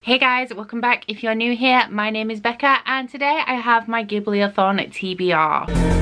Hey guys, welcome back. If you're new here, my name is Becca and today I have my Ghibli-A-Thon TBR.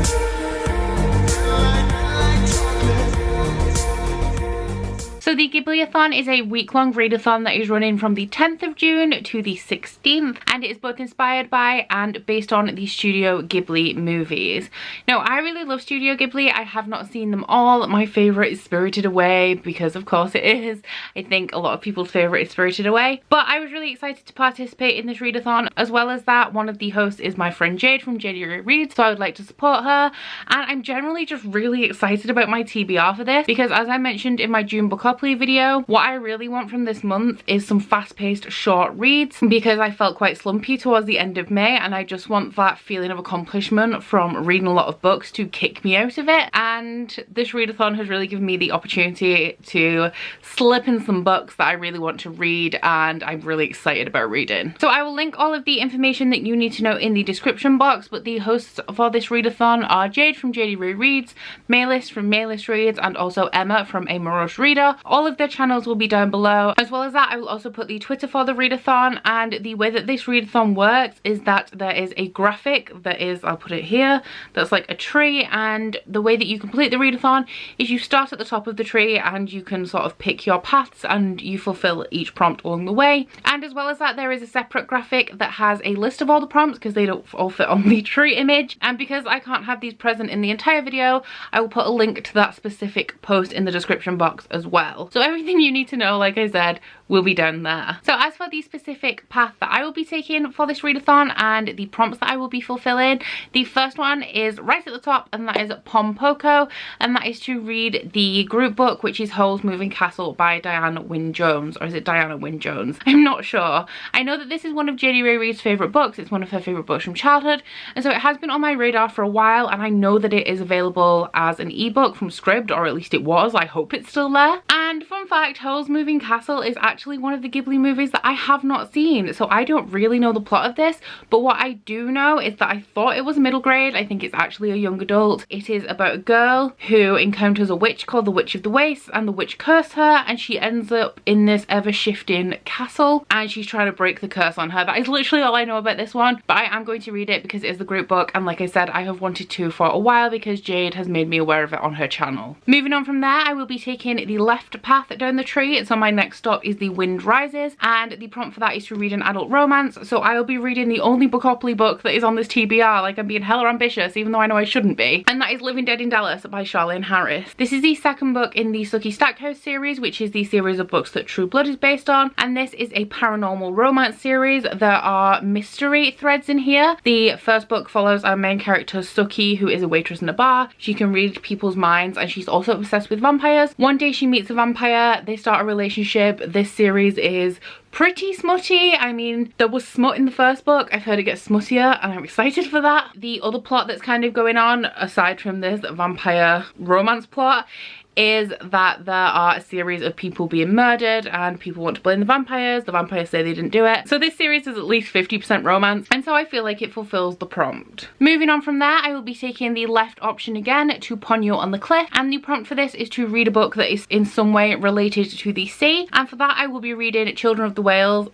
So the Ghibli-A-Thon is a week-long readathon that is running from the 10th of June to the 16th, and it is both inspired by and based on the Studio Ghibli movies. Now, I really love Studio Ghibli. I have not seen them all. My favourite is Spirited Away, because of course it is. I think a lot of people's favourite is Spirited Away. But I was really excited to participate in this readathon. As well as that, one of the hosts is my friend Jade from JD Reads, so I would like to support her. And I'm generally just really excited about my TBR for this, because as I mentioned in my June book video, what I really want from this month is some fast-paced short reads, because I felt quite slumpy towards the end of May and I just want that feeling of accomplishment from reading a lot of books to kick me out of it. And this readathon has really given me the opportunity to slip in some books that I really want to read and I'm really excited about reading. So I will link all of the information that you need to know in the description box, but the hosts for this readathon are Jade from JD Reads, Maylist from Maylist Reads, and also Emma from A Morose Reader. All of their channels will be down below. As well as that, I will also put the Twitter for the readathon, and the way that this readathon works is that there is a graphic that is, I'll put it here, that's like a tree, and the way that you complete the readathon is you start at the top of the tree and you can sort of pick your paths and you fulfill each prompt along the way. And as well as that, there is a separate graphic that has a list of all the prompts because they don't all fit on the tree image, and because I can't have these present in the entire video, I will put a link to that specific post in the description box as well. So everything you need to know, like I said, will be down there. So as for the specific path that I will be taking for this readathon and the prompts that I will be fulfilling, the first one is right at the top, and that is Pom Poko, and that is to read the group book, which is Howl's Moving Castle by Diana Wynne Jones, or is it Diana Wynne Jones? I'm not sure. I know that this is one of JD Reads' favourite books. It's one of her favourite books from childhood, and so it has been on my radar for a while, and I know that it is available as an ebook from Scribd, or at least it was. I hope it's still there. And fun fact, Howl's Moving Castle is actually one of the Ghibli movies that I have not seen, so I don't really know the plot of this, but what I do know is that I thought it was middle grade. I think it's actually a young adult. It is about a girl who encounters a witch called the Witch of the Wastes, and the witch cursed her, and she ends up in this ever-shifting castle, and she's trying to break the curse on her. That is literally all I know about this one, but I am going to read it because it is the group book, and like I said, I have wanted to for a while because Jade has made me aware of it on her channel. Moving on from there, I will be taking the left path down the tree, so my next stop is The Wind Rises, and the prompt for that is to read an adult romance. So I will be reading the only Bookopoly book that is on this TBR. Like, I'm being hella ambitious, even though I know I shouldn't be, and that is Living Dead in Dallas by Charlene Harris. This is the second book in the Sucky Stackhouse series, which is the series of books that True Blood is based on, and this is a paranormal romance series. There are mystery threads in here. The first book follows our main character Suki, who is a waitress in a bar. She can read people's minds, and she's also obsessed with vampires. One day she meets a vampire, they start a relationship. This series is pretty smutty. I mean, there was smut in the first book. I've heard it gets smuttier and I'm excited for that. The other plot that's kind of going on, aside from this vampire romance plot, is that there are a series of people being murdered and people want to blame the vampires say they didn't do it. So this series is at least 50% romance, and so I feel like it fulfills the prompt. Moving on from there, I will be taking the left option again to Ponyo on the Cliff, and the prompt for this is to read a book that is in some way related to the sea, and for that I will be reading Children of the Whales.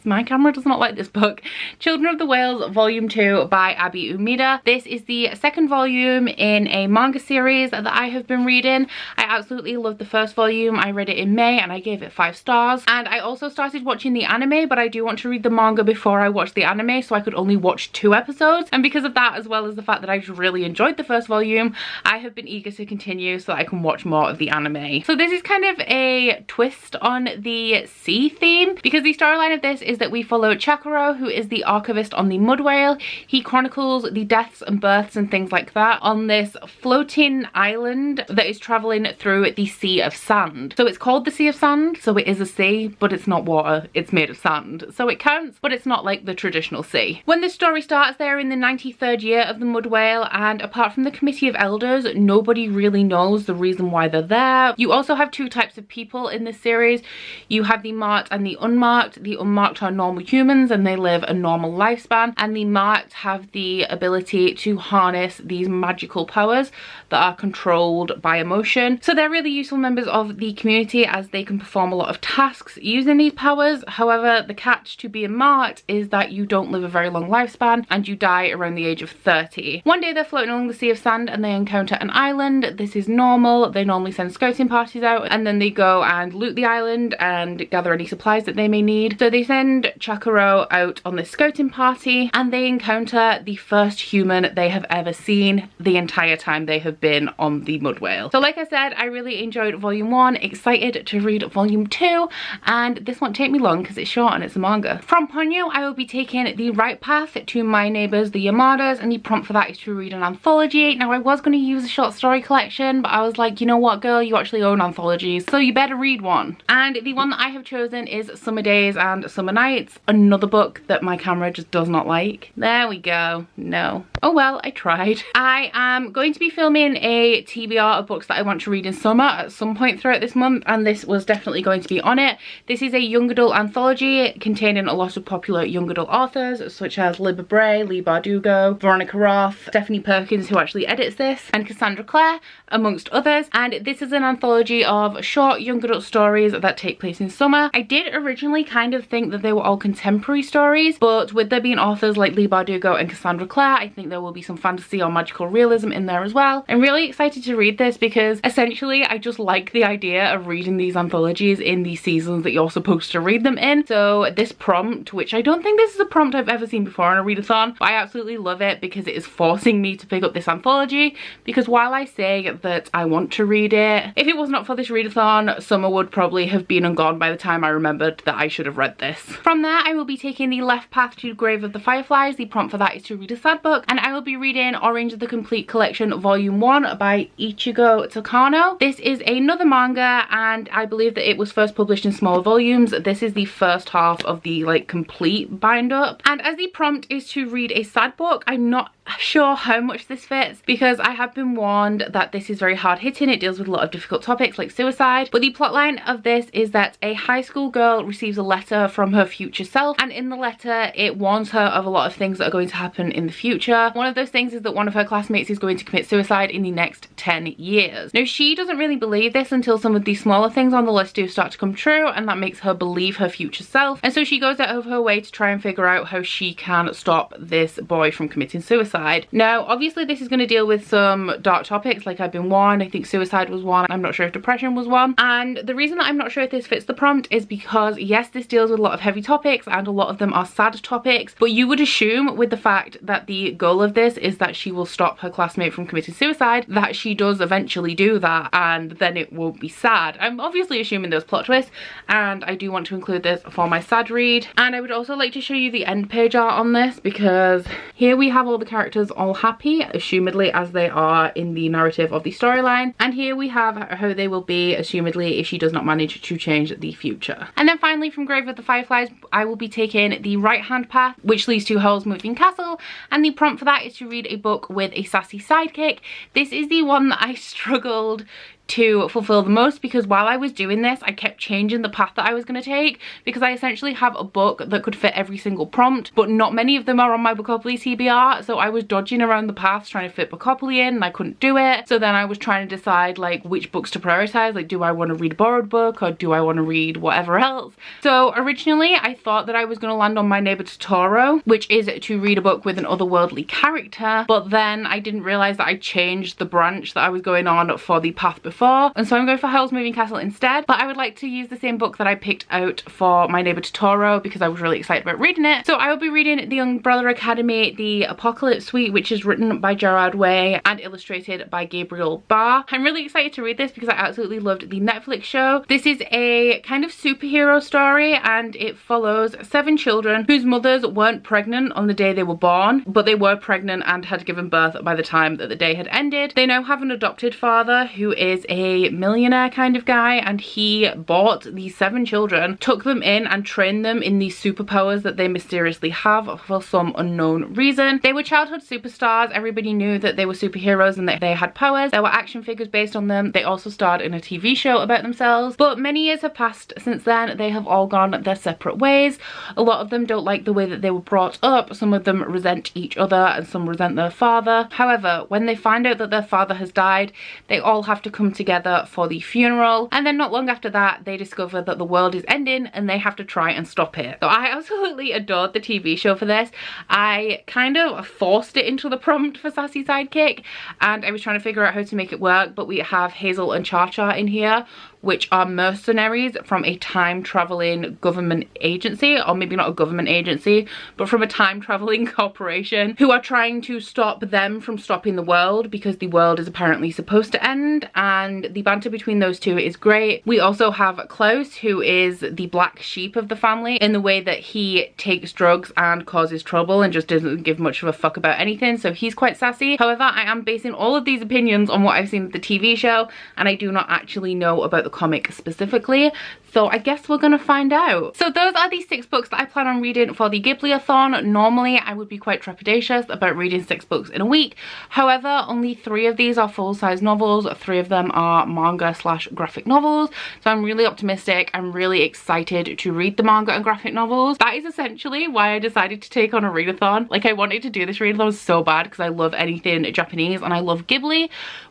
My camera does not like this book. Children of the Whales Volume 2 by Abi Umeda. This is the second volume in a manga series that I have been reading. I absolutely loved the first volume. I read it in May and I gave it 5 stars. And I also started watching the anime, but I do want to read the manga before I watch the anime, so I could only watch 2 episodes. And because of that, as well as the fact that I just really enjoyed the first volume, I have been eager to continue so that I can watch more of the anime. So this is kind of a twist on the sea theme, because the storyline of this is that we follow Chakuro, who is the archivist on the Mud Whale. He chronicles the deaths and births and things like that on this floating island that is traveling through the Sea of Sand. So it's called the Sea of Sand, so it is a sea, but it's not water, it's made of sand. So it counts, but it's not like the traditional sea. When the story starts, they're in the 93rd year of the Mud Whale, and apart from the Committee of Elders, nobody really knows the reason why they're there. You also have 2 types of people in this series. You have the marked and the unmarked. The unmarked are normal humans and they live a normal lifespan, and the marked have the ability to harness these magical powers that are controlled by emotion connection. So they're really useful members of the community as they can perform a lot of tasks using these powers. However, the catch to being marked is that you don't live a very long lifespan and you die around the age of 30. One day they're floating along the sea of sand and they encounter an island. This is normal. They normally send scouting parties out and then they go and loot the island and gather any supplies that they may need. So they send Chakaro out on this scouting party and they encounter the first human they have ever seen the entire time they have been on the mud whale. So like I said, I really enjoyed volume 1, excited to read volume 2, and this won't take me long because it's short and it's a manga. From Ponyo, I will be taking The Right Path to My Neighbours the Yamadas, and the prompt for that is to read an anthology. Now I was going to use a short story collection, but I was like, you know what girl, you actually own anthologies, so you better read one. And the one that I have chosen is Summer Days and Summer Nights, another book that my camera just does not like. There we go. No. Oh well, I tried. I am going to be filming a TBR of books that I want to read in summer at some point throughout this month, and this was definitely going to be on it. This is a young adult anthology containing a lot of popular young adult authors such as Libba Bray, Leigh Bardugo, Veronica Roth, Stephanie Perkins, who actually edits this, and Cassandra Clare, amongst others. And this is an anthology of short young adult stories that take place in summer. I did originally kind of think that they were all contemporary stories, but with there being authors like Leigh Bardugo and Cassandra Clare, I think there will be some fantasy or magical realism in there as well. I'm really excited to read this because essentially I just like the idea of reading these anthologies in the seasons that you're supposed to read them in. So this prompt, which I don't think this is a prompt I've ever seen before on a readathon, but I absolutely love it because it is forcing me to pick up this anthology, because while I say that I want to read it, if it was not for this readathon, summer would probably have been and gone by the time I remembered that I should have read this. From there, I will be taking The Left Path to Grave of the Fireflies. The prompt for that is to read a sad book, and I will be reading Orange the Complete Collection Volume 1 by Ichigo Takano. This is another manga, and I believe that it was first published in smaller volumes. This is the first half of the like complete bind up, and as the prompt is to read a sad book, I'm not sure how much this fits because I have been warned that this is very hard hitting. It deals with a lot of difficult topics like suicide, but the plotline of this is that a high school girl receives a letter from her future self, and in the letter it warns her of a lot of things that are going to happen in the future. One of those things is that one of her classmates is going to commit suicide in the next 10 years. Now she doesn't really believe this until some of these smaller things on the list do start to come true, and that makes her believe her future self, and so she goes out of her way to try and figure out how she can stop this boy from committing suicide. Now obviously this is going to deal with some dark topics like I've been warned. I think suicide was one, I'm not sure if depression was one, and the reason that I'm not sure if this fits the prompt is because yes, this deals with a lot of heavy topics and a lot of them are sad topics, but you would assume with the fact that the goal of this is that she will stop her classmate from committing suicide that she does eventually do that, and then it won't be sad. I'm obviously assuming those plot twists, and I do want to include this for my sad read. And I would also like to show you the end page art on this, because here we have all the characters all happy, assumedly as they are in the narrative of the storyline, and here we have how they will be assumedly if she does not manage to change the future. And then finally from Grave of the Fireflies, I will be taking The Right Hand Path, which leads to Howl's Moving Castle, and the prompt for that is to read a book with a sassy sidekick. This is the one that I struggled to fulfill the most, because while I was doing this I kept changing the path that I was going to take, because I essentially have a book that could fit every single prompt, but not many of them are on my Bookopoly TBR, so I was dodging around the paths trying to fit Bookopoly in and I couldn't do it. So then I was trying to decide like which books to prioritize, like do I want to read a borrowed book or do I want to read whatever else. So originally I thought that I was going to land on My Neighbour Totoro, which is to read a book with an otherworldly character, but then I didn't realise that I changed the branch that I was going on for the path before, and so I'm going for Howl's Moving Castle instead. But I would like to use the same book that I picked out for My Neighbour Totoro because I was really excited about reading it. So I will be reading The Umbrella Academy, The Apocalypse Suite, which is written by Gerard Way and illustrated by Gabriel Barr. I'm really excited to read this because I absolutely loved the Netflix show. This is a kind of superhero story, and it follows 7 children whose mothers weren't pregnant on the day they were born, but they were pregnant and had given birth by the time that the day had ended. They now have an adopted father who is a millionaire kind of guy, and he bought these 7 children, took them in and trained them in these superpowers that they mysteriously have for some unknown reason. They were childhood superstars. Everybody knew that they were superheroes and that they had powers. There were action figures based on them. They also starred in a TV show about themselves, but many years have passed since then. They have all gone their separate ways. A lot of them don't like the way that they were brought up. Some of them resent each other and some resent their father. However, when they find out that their father has died, they all have to come come together for the funeral, and then not long after that they discover that the world is ending and they have to try and stop it. So I absolutely adored the TV show for this. I kind of forced it into the prompt for Sassy Sidekick, and I was trying to figure out how to make it work, but we have Hazel and Cha-Cha in here, which are mercenaries from a time-traveling government agency, or maybe not a government agency, but from a time-traveling corporation, who are trying to stop them from stopping the world, because the world is apparently supposed to end, and the banter between those two is great. We also have Klaus, who is the black sheep of the family, in the way that he takes drugs and causes trouble and just doesn't give much of a fuck about anything, so he's quite sassy. However, I am basing all of these opinions on what I've seen of the TV show, and I do not actually know about the comic specifically, so I guess we're gonna find out. So those are the 6 books that I plan on reading for the Ghibli-A-Thon. Normally I would be quite trepidatious about reading 6 books in a week. However, only 3 of these are full-size novels, 3 of them are manga / graphic novels, so I'm really optimistic. I'm really excited to read the manga and graphic novels. That is essentially why I decided to take on a readathon. Like, I wanted to do this readathon so bad because I love anything Japanese and I love Ghibli,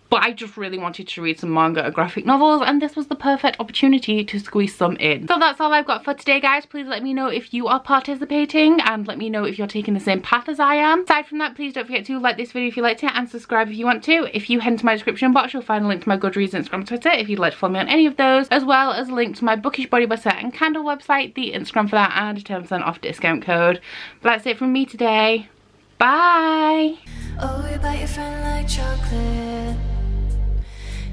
but I just really wanted to read some manga and graphic novels, and this was the perfect opportunity to squeeze some in. So that's all I've got for today, guys. Please let me know if you are participating, and let me know if you're taking the same path as I am. Aside from that, please don't forget to like this video if you liked it, and subscribe if you want to. If you head into my description box, you'll find a link to my Goodreads, Instagram, Twitter, if you'd like to follow me on any of those, as well as a link to my Bookish body butter and candle website, the Instagram for that, and a 10% off discount code. But that's it from me today. Bye! Oh, you bite your friend like chocolate.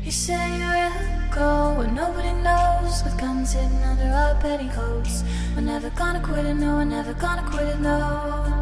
You say you'll go where nobody knows, with guns hidden under our petticoats. We're never gonna quit it, no, we're never gonna quit it, no.